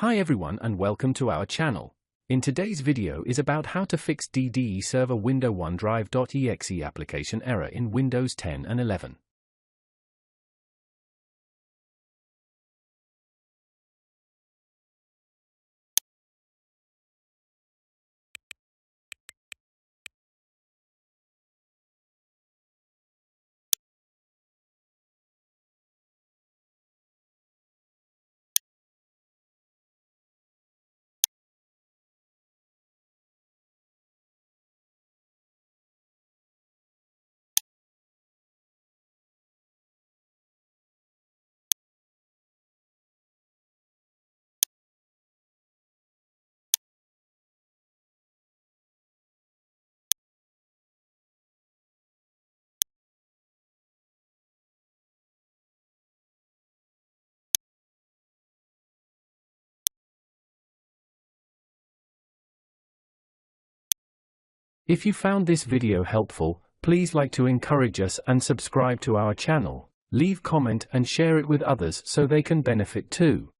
Hi everyone and welcome to our channel. In today's video is about how to fix DDE server window Onedrive.exe application error in Windows 10 and 11. If you found this video helpful, please like to encourage us and subscribe to our channel. Leave comment and share it with others so they can benefit too.